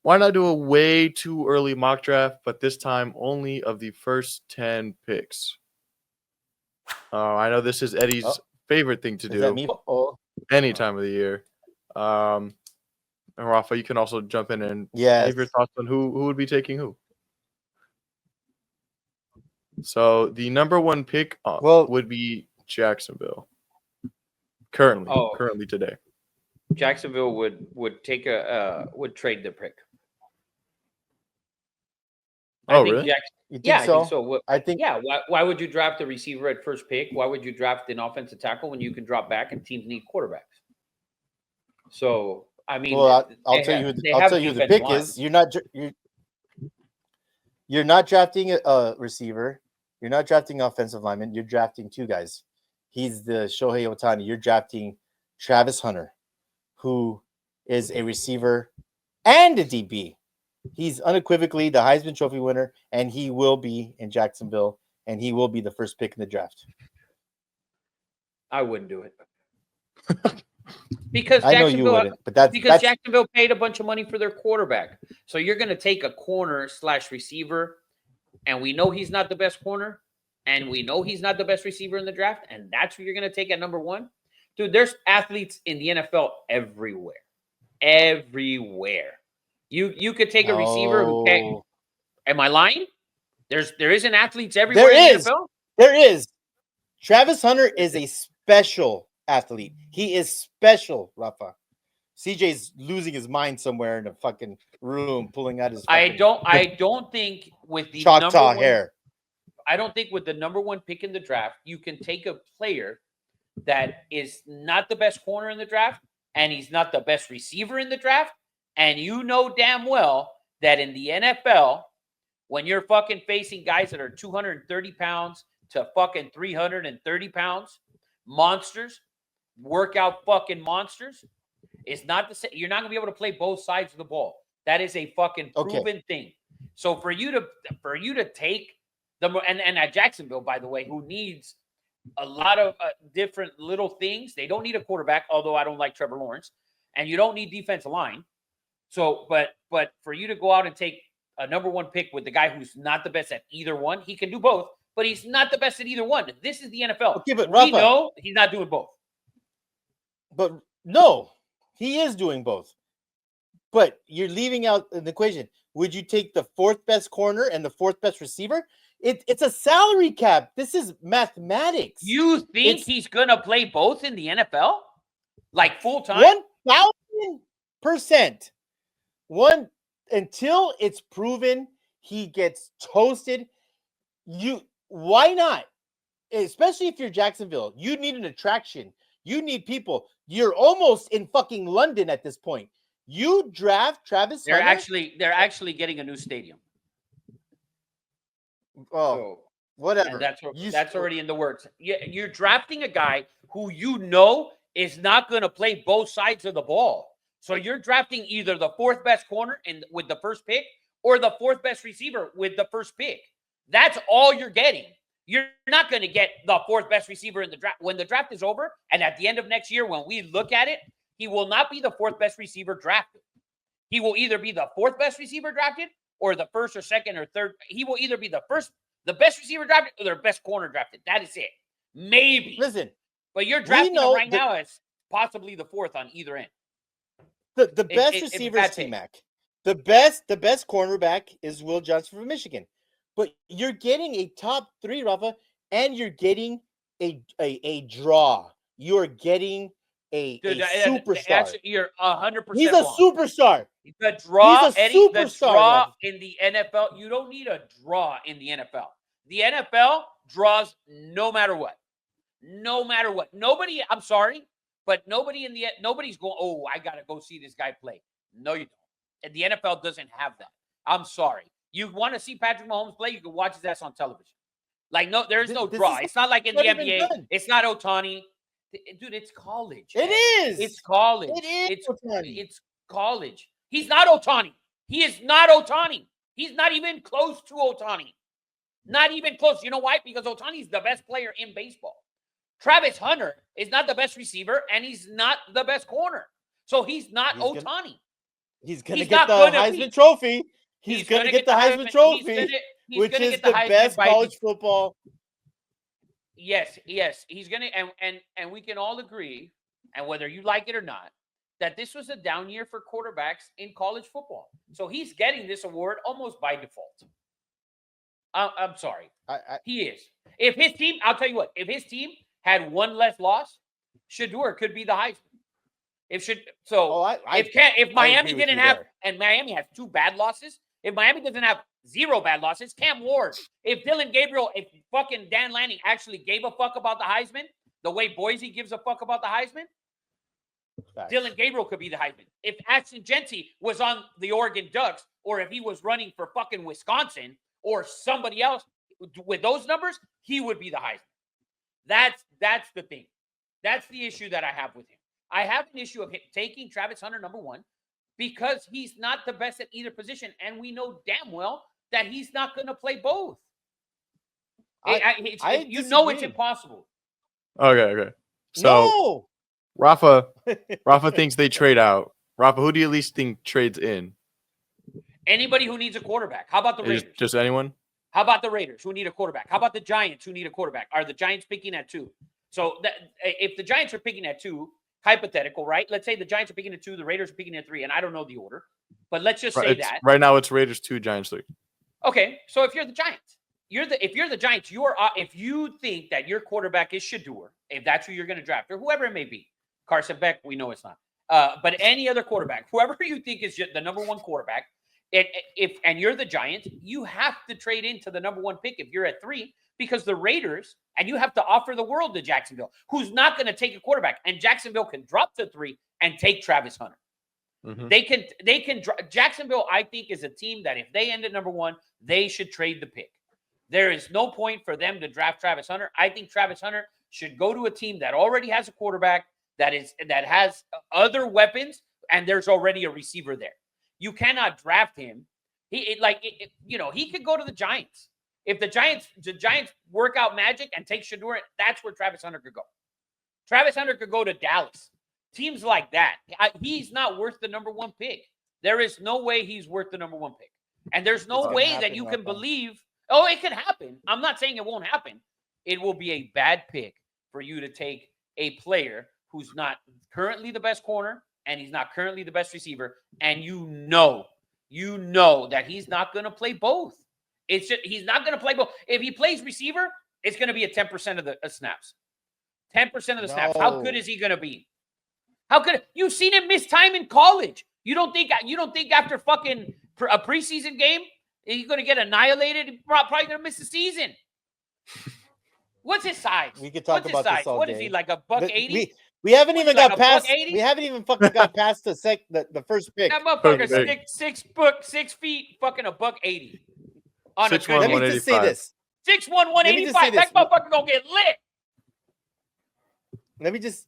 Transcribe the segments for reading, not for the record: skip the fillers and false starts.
Why not do a way too early mock draft, but this time only of the first 10 picks? I know this is Eddie's favorite thing to Is that do me? Oh, any time of the year. And Rafa, you can also jump in and yes. give your thoughts on who would be taking who. So the number one pick would be Jacksonville. Currently today. Jacksonville would take would trade the pick. Really? You think so? I think so. I think. Yeah. Why would you draft a receiver at first pick? Why would you draft an offensive tackle when you can drop back and teams need quarterbacks? So I mean, well, I'll tell you who the pick is. You're not drafting a receiver. You're not drafting offensive lineman. You're drafting two guys. He's the Shohei Ohtani. You're drafting Travis Hunter, who is a receiver and a DB. He's unequivocally the Heisman Trophy winner, and he will be in Jacksonville, and he will be the first pick in the draft. I wouldn't do it. Because I know you wouldn't, but that's Jacksonville paid a bunch of money for their quarterback. So you're going to take a corner / receiver, and we know he's not the best corner, and we know he's not the best receiver in the draft, and that's who you're going to take at number one? Dude, there's athletes in the NFL everywhere. Everywhere. You could take a receiver who can't. Am I lying? There isn't athletes everywhere in the NFL? There is. Travis Hunter is a special athlete. He is special, Rafa. CJ's losing his mind somewhere in a fucking room, pulling out his. I don't think with the Choctaw hair. I don't think with the number one pick in the draft, you can take a player that is not the best corner in the draft, and he's not the best receiver in the draft, and you know damn well that in the NFL, when you're fucking facing guys that are 230 pounds to fucking 330 pounds, monsters, workout fucking monsters, it's not the same. You're not gonna be able to play both sides of the ball. That is a fucking proven thing. So for you to take the and at Jacksonville, by the way, who needs a lot of different little things. They don't need a quarterback, although I don't like Trevor Lawrence, and you don't need defensive line. So, but for you to go out and take a number one pick with the guy who's not the best at either one, he can do both, but he's not the best at either one. This is the NFL. Okay, but Rafa, we know he's not doing both. But no, he is doing both. But you're leaving out an equation. Would you take the fourth best corner and the fourth best receiver? It's a salary cap. This is mathematics. You think he's going to play both in the NFL? Like full time? 1,000%. Until it's proven he gets toasted. Why not? Especially if you're Jacksonville. You need an attraction. You need people. You're almost in fucking London at this point. You draft Travis Hunter. They're actually getting a new stadium. Oh, so, whatever. That's already in the works. You're drafting a guy who you know is not going to play both sides of the ball. So you're drafting either the fourth best corner with the first pick or the fourth best receiver with the first pick. That's all you're getting. You're not going to get the fourth best receiver in the draft. When the draft is over and at the end of next year, when we look at it, he will not be the fourth best receiver drafted. He will either be the fourth best receiver drafted or the first or second or third. He will either be the best receiver drafted or the best corner drafted. That is it. Maybe. Listen. But you're drafting him right now as possibly the fourth on either end. The best receiver is T-Mac. The best cornerback is Will Johnson from Michigan. But you're getting a top three, Rafa, and you're getting a draw. You're getting a superstar. You're 100%. He's a superstar. The draw, Eddie, the draw in the NFL. You don't need a draw in the NFL. The NFL draws no matter what. No matter what. Nobody, I'm sorry, but nobody's going, oh, I got to go see this guy play. No, you don't. And the NFL doesn't have that. I'm sorry. You want to see Patrick Mahomes play, you can watch his ass on television. Like, no, there is no draw. It's not like in the NBA. It's not Ohtani. Dude, it's college. It is. It's college. It is. It's college. He's not Ohtani. He is not Ohtani. He's not even close to Ohtani. Not even close. You know why? Because Ohtani is the best player in baseball. Travis Hunter is not the best receiver, and he's not the best corner. So he's not Ohtani. He's gonna He's get the not gonna Heisman be. Trophy. He's gonna get the Heisman He's Trophy, he's which gonna is get the the Heisman best by college football. Yes, he's gonna, and we can all agree, and whether you like it or not, that this was a down year for quarterbacks in college football. So he's getting this award almost by default. I'm sorry, he is. If his team, I'll tell you what, if his team had one less loss, Shedeur could be the Heisman. If Miami agree with didn't you have, there. and Miami has 2 bad losses, if Miami doesn't have 0 bad losses, Cam Ward, if Dylan Gabriel, if fucking Dan Lanning actually gave a fuck about the Heisman, the way Boise gives a fuck about the Heisman, Facts. Dylan Gabriel could be the Heisman. If Ashton Genty was on the Oregon Ducks, or if he was running for fucking Wisconsin or somebody else with those numbers, he would be the Heisman. That's the thing. That's the issue that I have with him. I have an issue of taking Travis Hunter number 1 because he's not the best at either position, and we know damn well that he's not going to play both. You know it's impossible. Okay. So No! Rafa thinks they trade out. Rafa, who do you at least think trades in? Anybody who needs a quarterback. How about the Raiders? Just anyone? How about the Raiders who need a quarterback? How about the Giants who need a quarterback? Are the Giants picking at 2? So if the Giants are picking at 2, hypothetical, right? Let's say the Giants are picking at 2, the Raiders are picking at 3, and I don't know the order, but let's just say that. Right now it's Raiders 2, Giants 3. Okay, so if you're the Giants, if you're the Giants, if you think that your quarterback is Shedeur, if that's who you're going to draft, or whoever it may be, Carson Beck, we know it's not. But any other quarterback, whoever you think is the number 1 quarterback, and you're the Giants, you have to trade into the number 1 pick if you're at 3, because the Raiders, and you have to offer the world to Jacksonville, who's not going to take a quarterback, and Jacksonville can drop to 3 and take Travis Hunter. Mm-hmm. They can. Jacksonville, I think, is a team that if they end at number 1, they should trade the pick. There is no point for them to draft Travis Hunter. I think Travis Hunter should go to a team that already has a quarterback that has other weapons, and there's already a receiver there. You cannot draft him. He could go to the Giants. If the Giants work out magic and take Shedeur, that's where Travis Hunter could go. Travis Hunter could go to Dallas. Teams like that. He's not worth the number 1 pick. There is no way he's worth the number 1 pick. And there's no way that you can believe, it can happen. I'm not saying it won't happen. It will be a bad pick for you to take a player who's not currently the best corner and he's not currently the best receiver. And you know that he's not going to play both. He's not going to play both. If he plays receiver, it's going to be at 10% of the snaps. 10% of the snaps. How good is he going to be? How good? You've seen him miss time in college. You don't think after fucking a preseason game he's going to get annihilated? He's probably going to miss the season. What's his size? We could talk about this all What day. is he, like $180? We haven't even got past. $180? We haven't even fucking got past the first pick. That motherfucker 6 feet, fucking $180. On 6'1", Let me just say this. 6'1", 185. That motherfucker gonna get lit. Let me just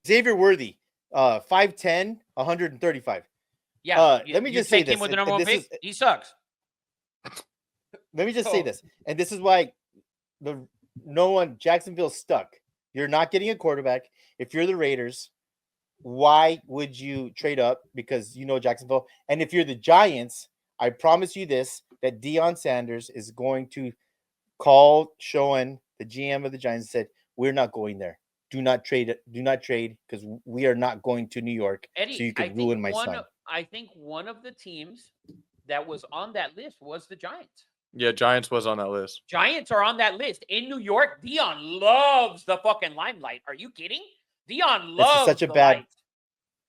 Xavier Worthy, 5'10", 135. Yeah. Let me just say this. Him with the number 1 pick? He sucks. Let me just say this, and this is why Jacksonville's stuck. You're not getting a quarterback. If you're the Raiders, why would you trade up? Because you know Jacksonville. And if you're the Giants, I promise you this, that Deion Sanders is going to call Schoen, the GM of the Giants, said, we're not going there. Do not trade because we are not going to New York. Eddie, so you can ruin my son. I think one of the teams that was on that list was the Giants. Yeah, Giants was on that list. Giants are on that list. In New York, Deion loves the fucking limelight. Are you kidding? Deion loves such a the bad. lights.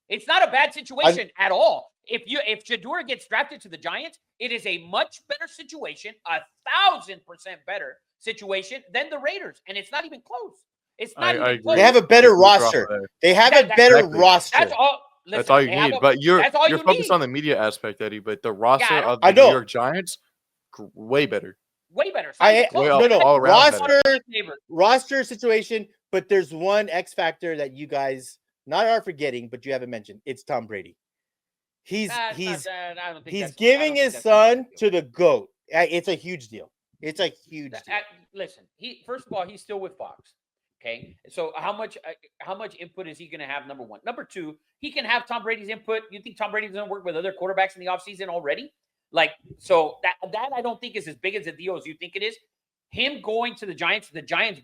It's not a bad situation at all. If Shedeur gets drafted to the Giants, it is a much better situation, 1,000% better situation than the Raiders, and it's not even close. It's not even close. They have a better roster. They have a better roster. That's all. Listen, that's all you need. But you're focused need. on the media aspect, Eddie. But the roster of the New York Giants, way better. Way better. Roster situation. But there's one X factor that you guys not are forgetting, but you haven't mentioned. It's Tom Brady. He's giving his son to the GOAT. It's a huge deal. It's a huge deal. Listen, first of all, he's still with Fox. Okay, so how much input is he going to have? Number one. Number two, he can have Tom Brady's input. You think Tom Brady's going to work with other quarterbacks in the offseason already? Like, so that I don't think is as big as a deal as you think it is. Him going to the Giants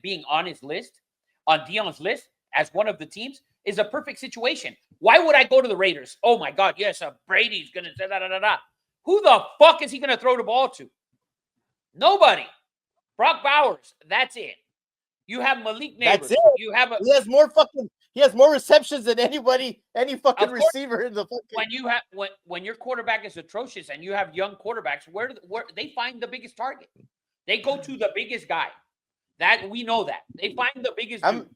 being on his list, on Dion's list as one of the teams, is a perfect situation. Why would I go to the Raiders? Oh my God, yes, Brady's going to say da. Who the fuck is he going to throw the ball to? Nobody. Brock Bowers. That's it. You have Malik Neighbors. That's it. You have He has more receptions than any fucking receiver in the fucking. When your quarterback is atrocious and you have young quarterbacks, where they find the biggest target? They go to the biggest guy. That we know that. They find the biggest dude.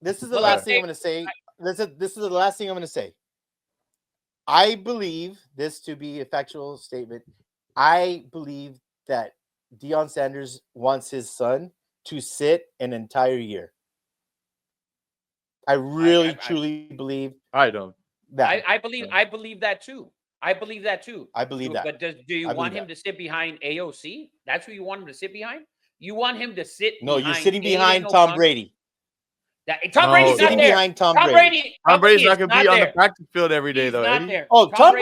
This is the last thing I'm going to say. This is the last thing I'm going to say. I believe this to be a factual statement. I believe that Deion Sanders wants his son to sit an entire year. I really, truly believe. I don't. That. I believe that too. I believe that too. I believe that. But do you want him to sit behind AOC? That's who you want him to sit behind? You want him to sit? No, you're sitting behind Tom Brady. Tom Brady's not there. Behind Tom Brady. Tom Brady's not going to be on the practice field every day, though. Not there. Oh, Tom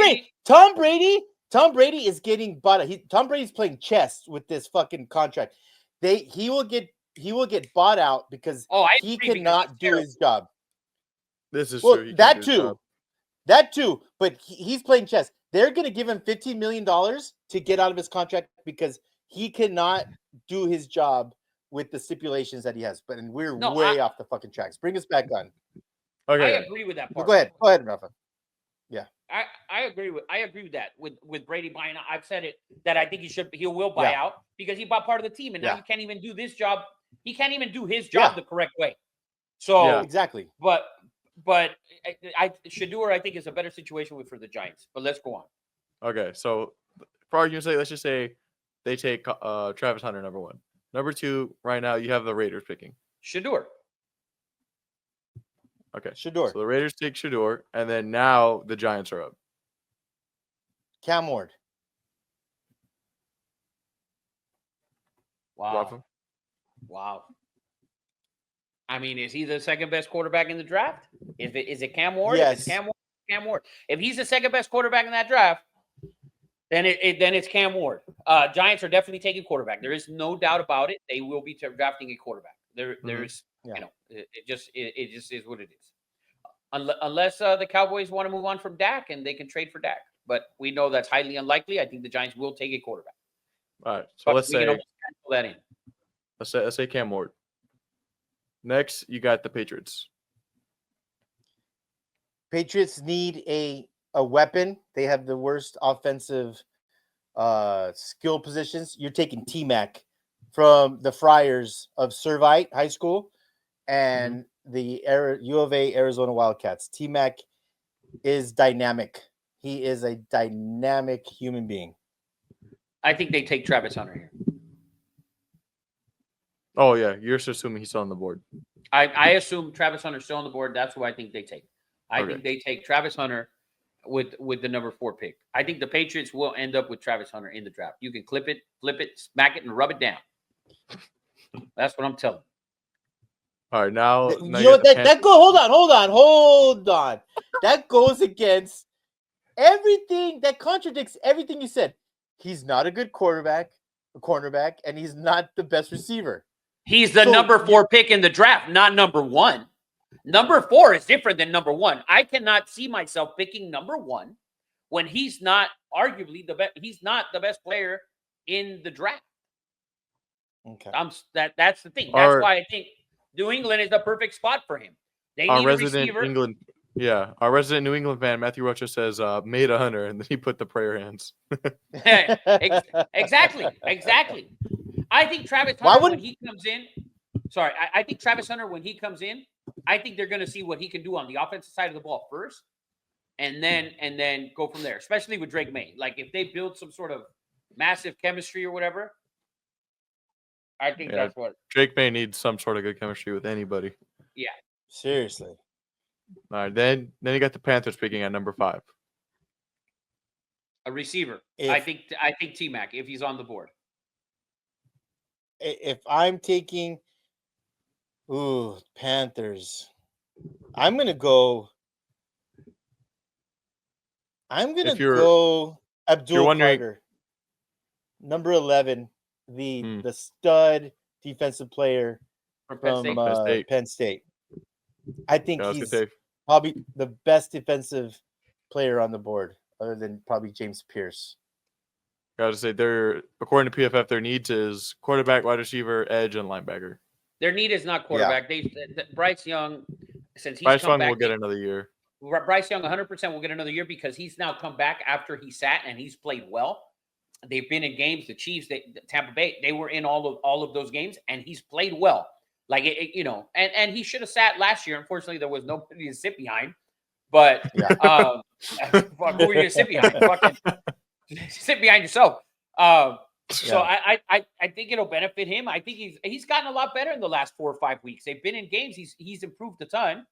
Brady is getting bought. Tom Brady's playing chess with this fucking contract. He will get bought out because he cannot do his job. This is true. That too. But he's playing chess. They're going to give him $15 million to get out of his contract because he cannot do his job with the stipulations that he has. But we're way off the fucking tracks. Bring us back on. Okay. I agree with that part. Go ahead, Rafa. Yeah. I agree with that. With Brady buying out. I've said it that I think he will buy out because he bought part of the team and now he can't even do this job. He can't even do his job the correct way. So exactly. But Shedeur, I think, is a better situation for the Giants. But let's go on. Okay, so for argument's sake, let's just say they take Travis Hunter number 1. Number 2, right now you have the Raiders picking Shedeur. Okay, Shedeur. So the Raiders take Shedeur, and then now the Giants are up. Cam Ward. Wow. I mean, is he the second best quarterback in the draft? Is it Cam Ward? Yes. If it's Cam Ward. If he's the second best quarterback in that draft, then it's Cam Ward. Giants are definitely taking quarterback. There is no doubt about it. They will be drafting a quarterback. There's it just is what it is. Unless the Cowboys want to move on from Dak and they can trade for Dak, but we know that's highly unlikely. I think the Giants will take a quarterback. All right, so let's say that in. Let's say Cam Ward. Next, you got the Patriots. Patriots need a weapon. They have the worst offensive skill positions. You're taking T-Mac from the Friars of Servite High School and the U of A Arizona Wildcats. T-Mac is dynamic. He is a dynamic human being. I think they take Travis Hunter here. Oh, yeah. You're just assuming he's still on the board. I assume Travis Hunter's still on the board. That's who I think they take. I think they take Travis Hunter with the number 4 pick. I think the Patriots will end up with Travis Hunter in the draft. You can clip it, flip it, smack it, and rub it down. That's what I'm telling you. All right, now you know what, hold on. That goes against everything. That contradicts everything you said. He's not a good cornerback, and he's not the best receiver. He's the number 4 pick in the draft, not number 1. Number 4 is different than number 1. I cannot see myself picking number 1 when he's not arguably the best. He's not the best player in the draft. Okay, that's the thing. That's why I think New England is the perfect spot for him. They need a receiver. Our resident New England fan, Matthew Rocha, says made a Hunter, and then he put the prayer hands. Exactly. I think Travis Hunter, when he comes in, I think Travis Hunter, when he comes in, I think they're going to see what he can do on the offensive side of the ball first, and then go from there, especially with Drake May. Like, if they build some sort of massive chemistry or whatever, I think that's what. Drake May needs some sort of good chemistry with anybody. Yeah. Seriously. All right, then you got the Panthers picking at number 5. A receiver. I think T-Mac, if he's on the board. If I'm taking, Ooh, Panthers. I'm gonna go. I'm gonna If you're go Abdul wondering- Carter, number 11, the Hmm. the stud defensive player From Penn from State. Penn State. Penn State. I think Yeah, I was he's gonna say, probably the best defensive player on the board, other than probably James Pierce. gotta say, they're according to PFF, their needs is quarterback, wide receiver, edge, and linebacker. Their need is not quarterback. Bryce Young, since he's Bryce come Young back, will get another year. Bryce Young 100% will get another year because he's now come back after he sat and he's played well. They've been in games. The Chiefs, Tampa Bay, they were in all of those games, and he's played well. Like and he should have sat last year. Unfortunately, there was nobody to sit behind. But Yeah. fuck, who are you to sit behind? Fucking sit behind yourself. So I think it'll benefit him. I think he's gotten a lot better in the last 4 or 5 weeks. They've been in games. He's improved a ton,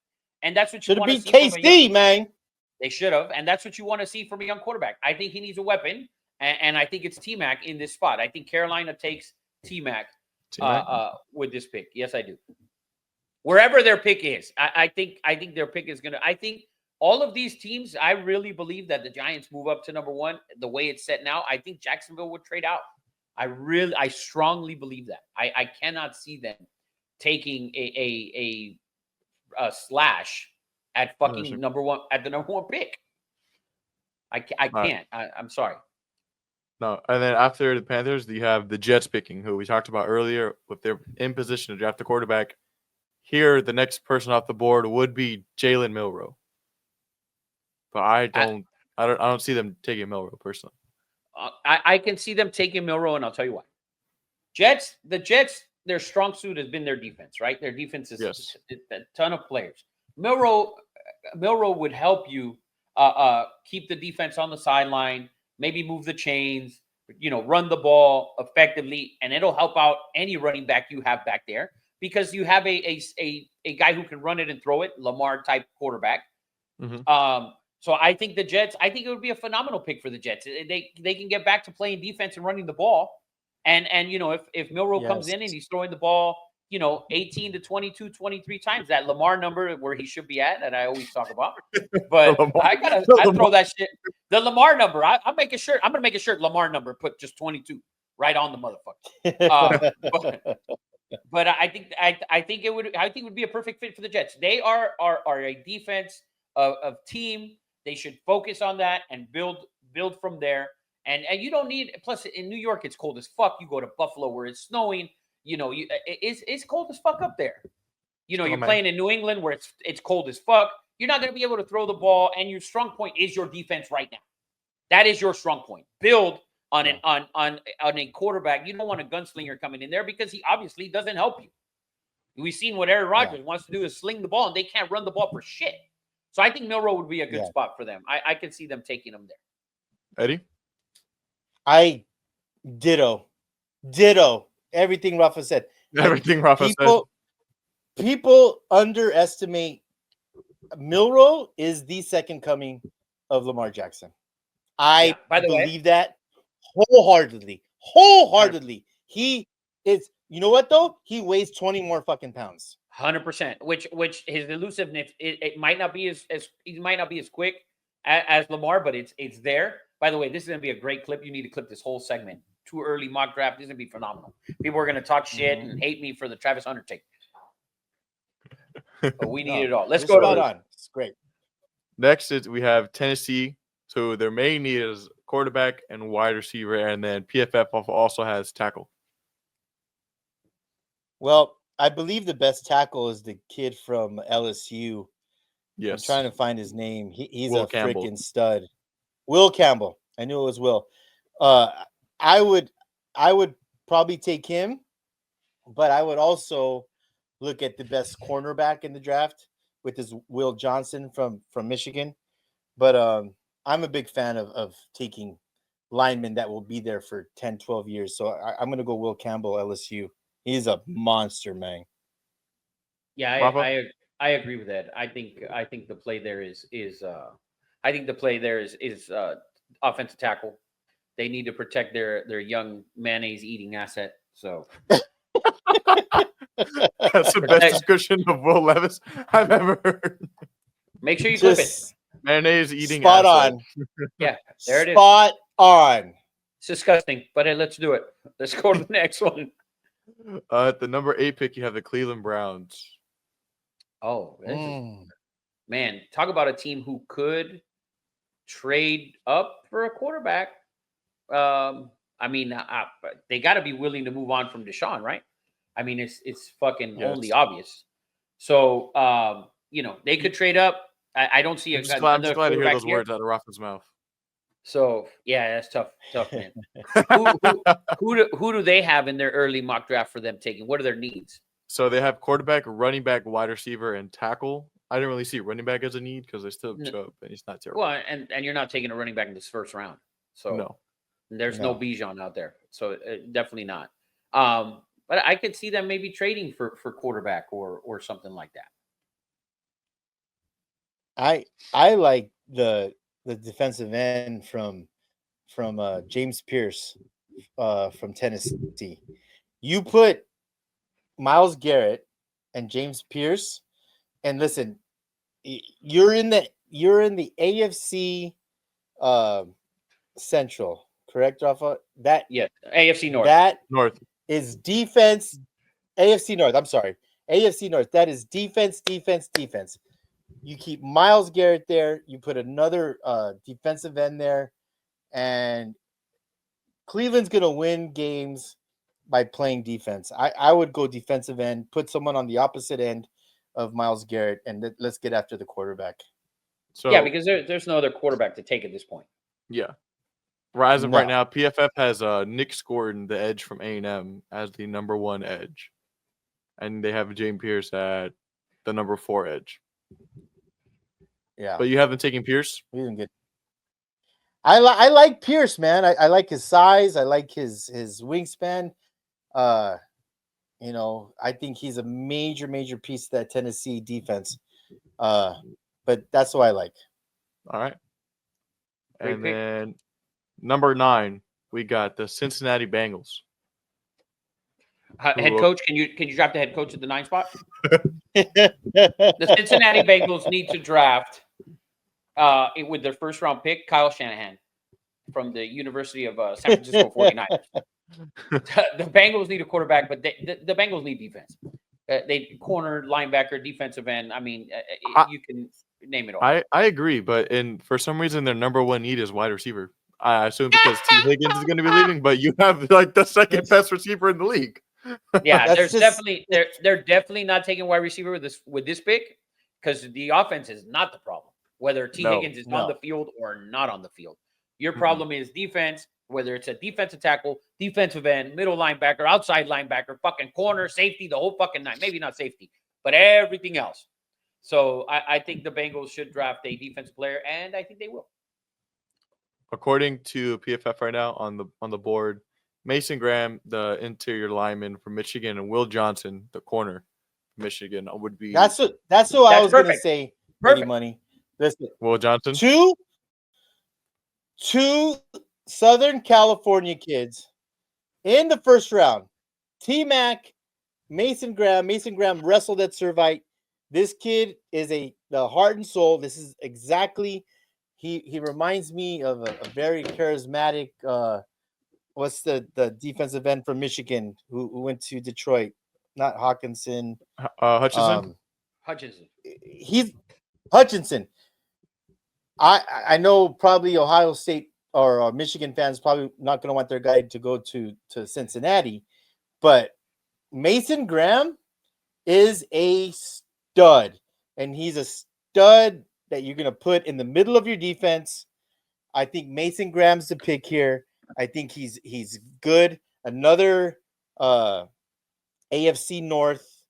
and that's what you Should have want to beat see. KC, man. They should have, and that's what you want to see from a young quarterback. I think he needs a weapon, and I think it's T-Mac in this spot. I think Carolina takes T-Mac with this pick. Yes, I do. Wherever their pick is, I think their pick is gonna. I think all of these teams. I really believe that the Giants move up to number 1. The way it's set now, I think Jacksonville would trade out. I strongly believe that. I cannot see them taking a slash at fucking number 1 at the number 1 pick. I can't. I'm sorry. No, and then after the Panthers, you have the Jets picking, who we talked about earlier. If they're in position to draft a quarterback, here the next person off the board would be Jalen Milroe. But I don't see them taking Milroe personally. I can see them taking Milroe, and I'll tell you why. The Jets, their strong suit has been their defense, right? Their defense is a ton of players. Milroe would help you keep the defense on the sideline, maybe move the chains, run the ball effectively, and it'll help out any running back you have back there because you have a guy who can run it and throw it, Lamar type quarterback. Mm-hmm. So I think the Jets, I think it would be a phenomenal pick for the Jets. They can get back to playing defense and running the ball. And if Milroe comes in and he's throwing the ball, 18 to 22, 23 times, that Lamar number where he should be at, that I always talk about. But I throw that shit. The Lamar number, I'll make a shirt. I'm gonna make a shirt, Lamar number, put just 22 right on the motherfucker. But I think it would be a perfect fit for the Jets. They are a defense of team. They should focus on that and build from there. And you don't need. Plus, in New York, it's cold as fuck. You go to Buffalo where it's snowing. It's cold as fuck up there. You're playing in New England where it's cold as fuck. You're not going to be able to throw the ball, and your strong point is your defense right now. That is your strong point. Build on a quarterback. You don't want a gunslinger coming in there because he obviously doesn't help you. We've seen what Aaron Rodgers wants to do is sling the ball, and they can't run the ball for shit. So I think Milroe would be a good spot for them. I could see them taking him there. Eddie? I ditto everything Rafa said. Everything Rafa said. People underestimate Milroe is the second coming of Lamar Jackson. I believe that wholeheartedly. He is. You know what though? He weighs 20 more fucking pounds. 100%. Which his elusiveness, it might not be as he might not be as quick as Lamar, but it's there. By the way, this is gonna be a great clip. You need to clip this whole segment. Too early mock draft. This is gonna be phenomenal. People are gonna talk shit and hate me for the Travis Hunter take. But we need it all. Let's go on. It's great. Next is we have Tennessee. So their main need is quarterback and wide receiver, and then PFF also has tackle. Well, I believe the best tackle is the kid from LSU. Yes. I'm trying to find his name. He's Will a Campbell. freaking stud. Will Campbell. I knew it was Will. I would probably take him, but I would also look at the best cornerback in the draft, which is Will Johnson from Michigan. But I'm a big fan of taking linemen that will be there for 10, 12 years. So I'm going to go Will Campbell, LSU. He's a monster, man. Yeah, I agree with that. I think the play there is offensive tackle. They need to protect their young mayonnaise eating asset. So That's the best description of Will Levis I've ever heard. Make sure you clip it. Just Mayonnaise eating spot asset. on. Yeah, there it is. Spot on. It's disgusting, but hey, let's do it. Let's go to the next one. At the number 8 pick, you have the Cleveland Browns. Oh, this is- Mm. man, talk about a team who could trade up for a quarterback. I mean, they got to be willing to move on from Deshaun, right? I mean, it's fucking Yes. only obvious. So, they could trade up. I don't see I'm just glad to hear quarterback those here. words out of Rafa's mouth. So, yeah, that's tough, man. Who do they have in their early mock draft for them taking? What are their needs? So they have quarterback, running back, wide receiver, and tackle. I didn't really see running back as a need because they still have Chubb, and he's not terrible. Well, and you're not taking a running back in this first round. So No. there's no No. Bijan out there. So definitely not. But I could see them maybe trading for quarterback or something like that. I like the defensive end from James Pierce from Tennessee. You put Myles Garrett and James Pierce, and listen, you're in the AFC Central, correct, Rafa? That Yeah, AFC North. that North. is defense. AFC North. I'm sorry, AFC North. That is defense. You keep Myles Garrett there. You put another defensive end there, and Cleveland's gonna win games by playing defense. I would go defensive end, put someone on the opposite end of Myles Garrett, and let's get after the quarterback. So Yeah, because there's no other quarterback to take at this point. yeah. As of right No. now, PFF has Nick Gordon, the edge from A&M, as the number 1 edge, and they have James Pierce at the number 4 edge. Yeah, But you haven't taken Pierce. we didn't get. I like Pierce, man. I like his size. I like his wingspan. I think he's a major piece of that Tennessee defense. But that's what I like. All right. Great And pick. then number 9, we got the Cincinnati Bengals. Head Ooh. coach, can you draft the head coach at the 9 spot? The Cincinnati Bengals need to draft with their first round pick, Kyle Shanahan from the University of San Francisco 49ers. The Bengals need a quarterback, but the Bengals need defense. They corner, linebacker, defensive end. I mean, you can name it all. I agree, but for some reason their number 1 need is wide receiver. I assume because T. Higgins is going to be leaving, but you have like the second best receiver in the league. Yeah, That's they're definitely not taking wide receiver with this pick because the offense is not the problem. Whether T. No, Higgins is on the field or not on the field, your problem is defense. Whether it's a defensive tackle, defensive end, middle linebacker, outside linebacker, fucking corner, safety, the whole fucking nine. Maybe not safety, but everything else. So I think the Bengals should draft a defensive player, and I think they will. According to PFF right now on the board, Mason Graham, the interior lineman from Michigan, and Will Johnson, the corner from Michigan, would be That's what I was going to perfect. say. Perfect. Money. Listen, Will Johnson. two Southern California kids in the first round. T-Mac, Mason Graham. Mason Graham wrestled at Servite. This kid is the heart and soul. This is exactly. He reminds me of a very charismatic. What's the defensive end from Michigan who went to Detroit? Not Hawkinson. Hutchinson. Hutchinson. He's Hutchinson. I know probably Ohio State or Michigan fans probably not going to want their guy to go to Cincinnati, but Mason Graham is a stud, and he's a stud that you're going to put in the middle of your defense. I think Mason Graham's the pick here. I think he's good. Another AFC North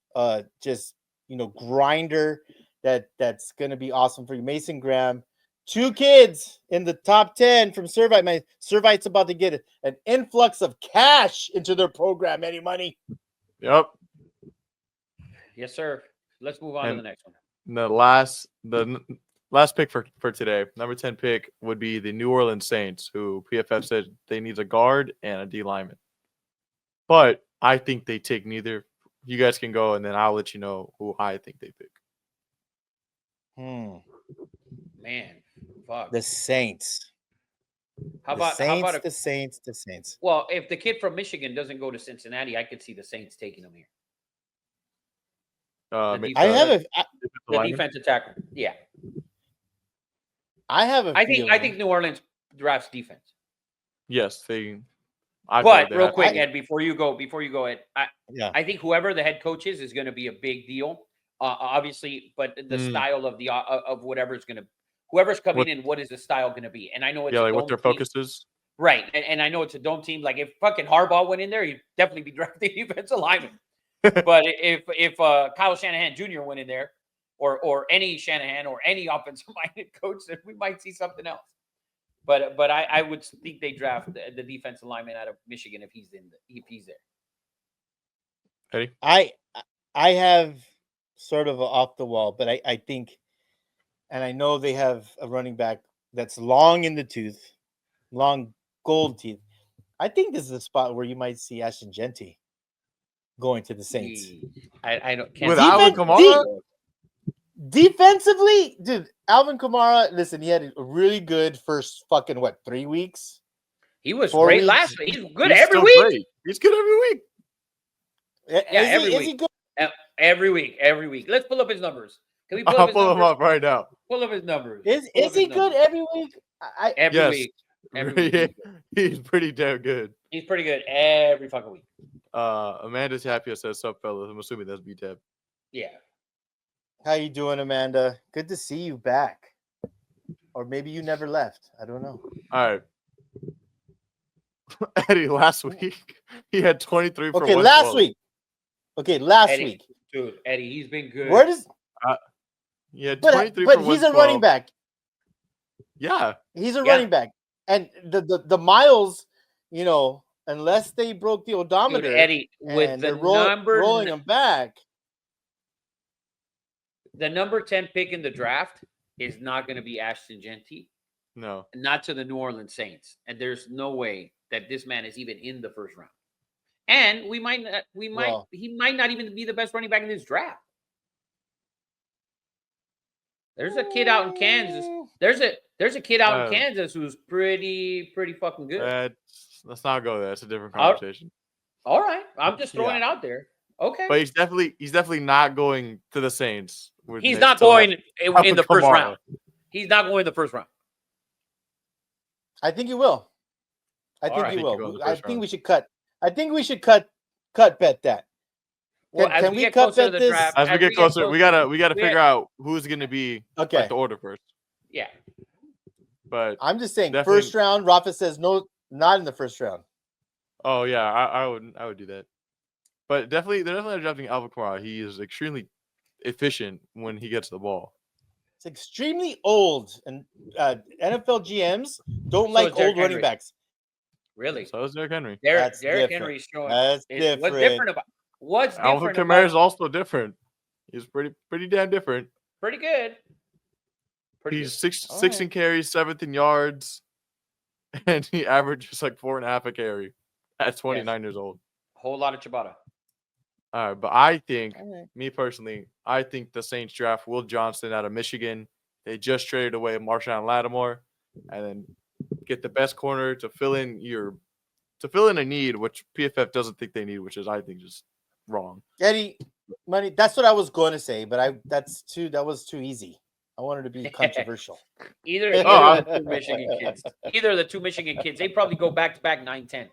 grinder that's going to be awesome for you. Mason Graham. 2 kids in the top 10 from Servite. My Servite's about to get an influx of cash into their program. Any money? Yep. Yes, sir. Let's move on to the next one. The last pick for today, number 10 pick, would be the New Orleans Saints, who PFF said they need a guard and a D lineman. But I think they take neither you guys can go, and then I'll let you know who I think they pick. Man, fuck. The Saints. How The about Saints? a, The Saints. well, if the kid from Michigan doesn't go to Cincinnati, I could see the Saints taking him here. The I have a. defensive The lineman? defensive tackle. Yeah. I have a. I think feeling- New Orleans drafts defense. Yes, they. I But thought they real had- quick, Ed, before you go, Ed, Yeah. I think whoever the head coach is going to be a big deal. Obviously, but the style of the of whatever is going to, whoever's coming in, what is the style going to be? And I know it's yeah, a like what dome their team. focus is. Right, and I know it's a dome team. Like if fucking Harbaugh went in there, he'd definitely be drafting defensive lineman. But if Kyle Shanahan Jr. went in there, or any Shanahan or any offensive minded coach, then we might see something else. But I would think they draft the defensive lineman out of Michigan if he's there. Eddie? I have sort of a off the wall, but I think, and I know they have a running back that's long in the tooth, long gold teeth. I think this is a spot where you might see Ashton Genty going to the Saints. I don't can't With see Alvin it. Kamara? Defensively, dude, Alvin Kamara, listen, he had a really good first fucking 3 weeks? He was 4 great weeks? last week. He's good He's every still week. great. He's good every week. Yeah, every Is week. he good? Every week. Let's pull up his numbers. Can we pull I'll up his pull him numbers? up right now. Pull up his numbers. Is Pull up he his good numbers. every week? Every Yes. week. Every week. Yeah, he's pretty damn good. He's pretty good every fucking week. Amanda's happy. Says, "Sup, fellas." I'm assuming that's B-Tab. Yeah. How you doing, Amanda? Good to see you back. Or maybe you never left. I don't know. All right. Eddie, last week he had 23 for Okay, 112. last week. Okay, last Eddie, week. dude, Eddie, he's been good. Where does He had but 23 but for he's a 112. running back. Yeah. He's a Yeah. running back. And the miles, unless they broke the Dude, odometer Eddie, with and the they're number rolling them back. the number 10 pick in the draft is not going to be Ashton Genty, No. not to the New Orleans Saints. And there's no way that this man is even in the first round. And he might not even be the best running back in this draft. There's a kid out in Kansas. There's a kid out in Kansas who's pretty fucking good. Let's not go there. It's a different All- conversation. All right, I'm just throwing Yeah. it out there. Okay, But he's definitely not going to the Saints. where he's they not still have going Alvin in the first Kamara. round. He's not going in the first round. I think he will. I All think right. he I think he'll go in will. the I first think round. we should cut. I think we should cut bet that. Well, Can- as can we we get cut closer to bet the this? draft, As we get closer, we gotta we figure out who's gonna be Okay. like the order first. Yeah, But I'm just saying, Definitely- first round. Rafa says no, not in the first round. oh yeah, I would do that. But they're definitely drafting Alvin Kamara. He is extremely efficient when he gets the ball. It's extremely old, and NFL GMs don't So like is Derrick old running Henry. bach. really. So is Derrick Henry. Derrick That's Henry's different. showing. That's What's different. different about what's Alvin different Kamara is about also different. He's pretty damn different. pretty good. He's good. six right. in carries, 7th in yards, and he averages like 4.5 a carry at 29 years old. Whole lot of Ciabatta. All right, but I think, All right. me personally, I think the Saints draft Will Johnson out of Michigan. They just traded away Marshawn Lattimore, and then get the best corner to fill in a need, which PFF doesn't think they need, which is I think just wrong. Eddie, money. That's what I was going to say, but that was too easy. I wanted to be controversial. Either Oh, of the two Michigan kids. Either of the two Michigan kids. They probably go back to back 9-10.